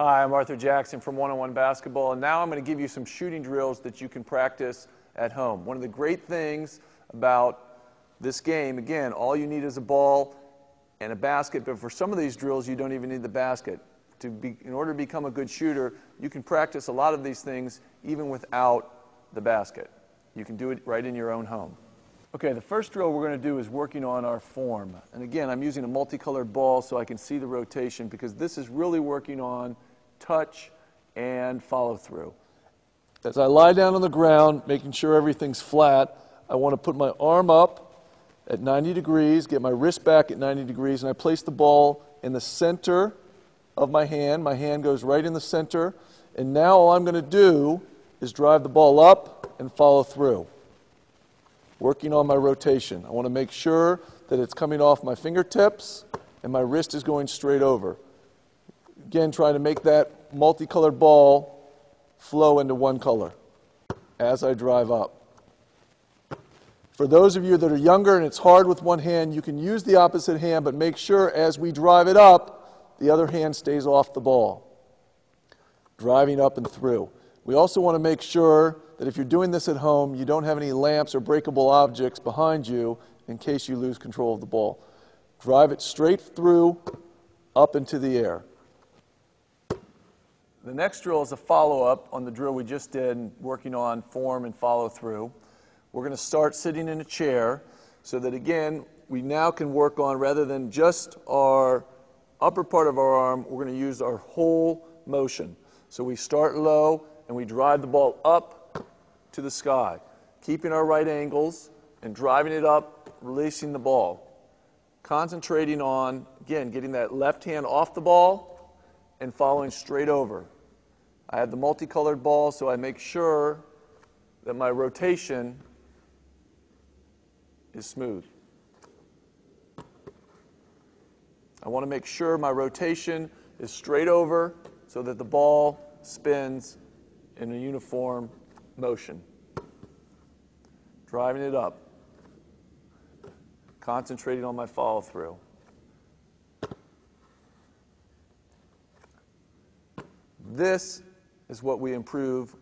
Hi, I'm Arthur Jackson from One-on-One Basketball, and now I'm going to give you some shooting drills that you can practice at home. One of the great things about this game, again, all you need is a ball and a basket, but for some of these drills, you don't even need the basket. In order to become a good shooter, you can practice a lot of these things even without the basket. You can do it right in your own home. Okay, the first drill we're going to do is working on our form. And again, I'm using a multicolored ball so I can see the rotation because this is really working on touch and follow through. As I lie down on the ground, making sure everything's flat, I want to put my arm up at 90 degrees, get my wrist back at 90 degrees, and I place the ball in the center of my hand. My hand goes right in the center, and now all I'm going to do is drive the ball up and follow through. Working on my rotation. I want to make sure that it's coming off my fingertips and my wrist is going straight over. Again, trying to make that multicolored ball flow into one color as I drive up. For those of you that are younger and it's hard with one hand, you can use the opposite hand, but make sure as we drive it up, the other hand stays off the ball. Driving up and through. We also want to make sure that if you're doing this at home, you don't have any lamps or breakable objects behind you in case you lose control of the ball. Drive it straight through, up into the air. The next drill is a follow-up on the drill we just did, working on form and follow through. We're going to start sitting in a chair so that, again, we now can work on, rather than just our upper part of our arm, we're going to use our whole motion. So we start low and we drive the ball up to the sky, keeping our right angles and driving it up, releasing the ball. Concentrating on, again, getting that left hand off the ball and following straight over. I have the multicolored ball, so I make sure that my rotation is smooth. I want to make sure my rotation is straight over so that the ball spins in a uniform motion. Driving it up. Concentrating on my follow through. This is what we improve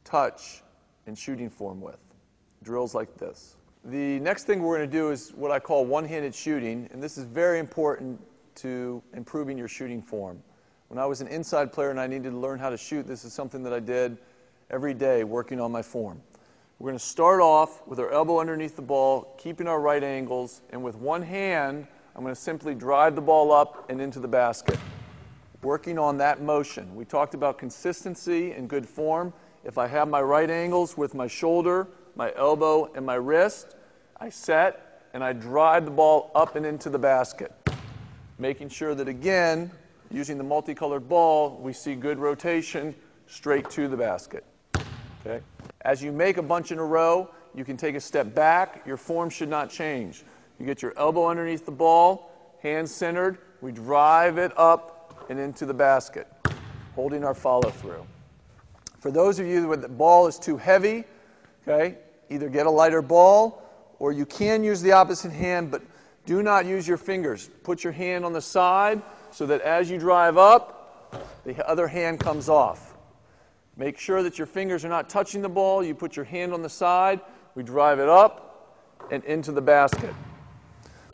touch and shooting form with. Drills like this. The next thing we're going to do is what I call one-handed shooting, and this is very important to improving your shooting form. When I was an inside player and I needed to learn how to shoot, this is something that I did every day working on my form. We're going to start off with our elbow underneath the ball, keeping our right angles, and with one hand, I'm going to simply drive the ball up and into the basket. Working on that motion. We talked about consistency and good form. If I have my right angles with my shoulder, my elbow, and my wrist, I set and I drive the ball up and into the basket. Making sure that, again, using the multicolored ball, we see good rotation straight to the basket. Okay? As you make a bunch in a row, you can take a step back. Your form should not change. You get your elbow underneath the ball, hands centered. We drive it up and into the basket, holding our follow through. For those of you where the ball is too heavy, okay, either get a lighter ball or you can use the opposite hand, but do not use your fingers. Put your hand on the side so that as you drive up, the other hand comes off. Make sure that your fingers are not touching the ball. You put your hand on the side. We drive it up and into the basket.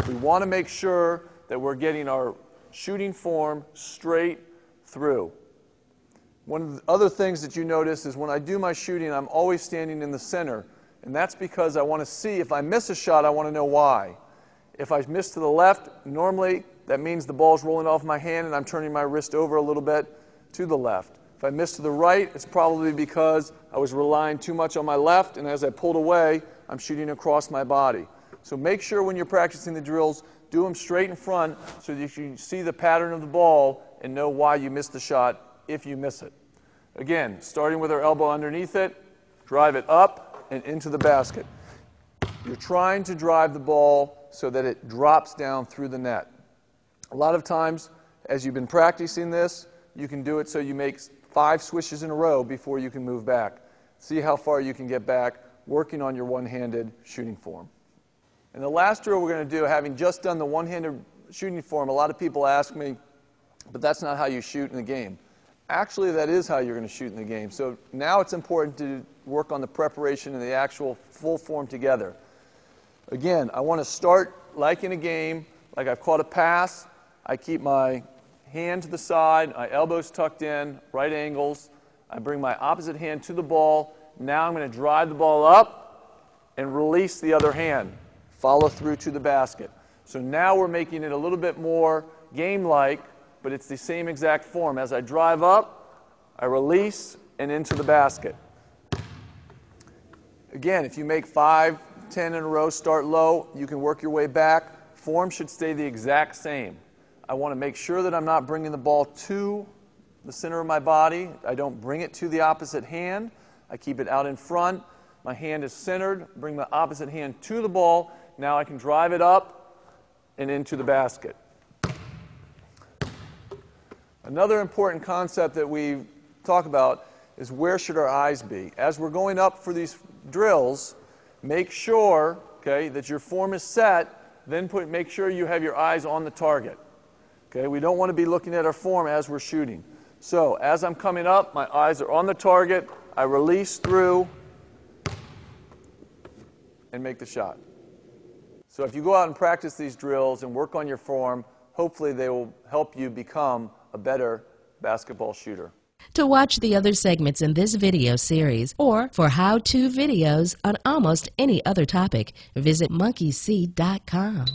We want to make sure that we're getting our shooting form straight through. One of the other things that you notice is when I do my shooting, I'm always standing in the center. And that's because I want to see, if I miss a shot, I want to know why. If I miss to the left, normally that means the ball's rolling off my hand and I'm turning my wrist over a little bit to the left. If I miss to the right, it's probably because I was relying too much on my left, and as I pulled away, I'm shooting across my body. So make sure when you're practicing the drills, do them straight in front so that you can see the pattern of the ball and know why you missed the shot if you miss it. Again, starting with our elbow underneath it, drive it up and into the basket. You're trying to drive the ball so that it drops down through the net. A lot of times, as you've been practicing this, you can do it so you make 5 swishes in a row before you can move back. See how far you can get back working on your one-handed shooting form. And the last drill we're going to do, having just done the one-handed shooting form, a lot of people ask me, but that's not how you shoot in the game. Actually, that is how you're going to shoot in the game. So now it's important to work on the preparation and the actual full form together. Again, I want to start like in a game, like I've caught a pass. I keep my hand to the side, my elbows tucked in, right angles. I bring my opposite hand to the ball. Now I'm going to drive the ball up and release the other hand. Follow through to the basket. So now we're making it a little bit more game-like, but it's the same exact form. As I drive up, I release and into the basket. Again, if you make 5, 10 in a row, start low, you can work your way back. Form should stay the exact same. I want to make sure that I'm not bringing the ball to the center of my body. I don't bring it to the opposite hand. I keep it out in front. My hand is centered. Bring my opposite hand to the ball. Now I can drive it up and into the basket. Another important concept that we talk about is where should our eyes be. As we're going up for these drills, make sure, okay, that your form is set, then make sure you have your eyes on the target. Okay, we don't want to be looking at our form as we're shooting. So as I'm coming up, my eyes are on the target, I release through and make the shot. So if you go out and practice these drills and work on your form, hopefully they will help you become a better basketball shooter. To watch the other segments in this video series or for how-to videos on almost any other topic, visit monkeyseed.com.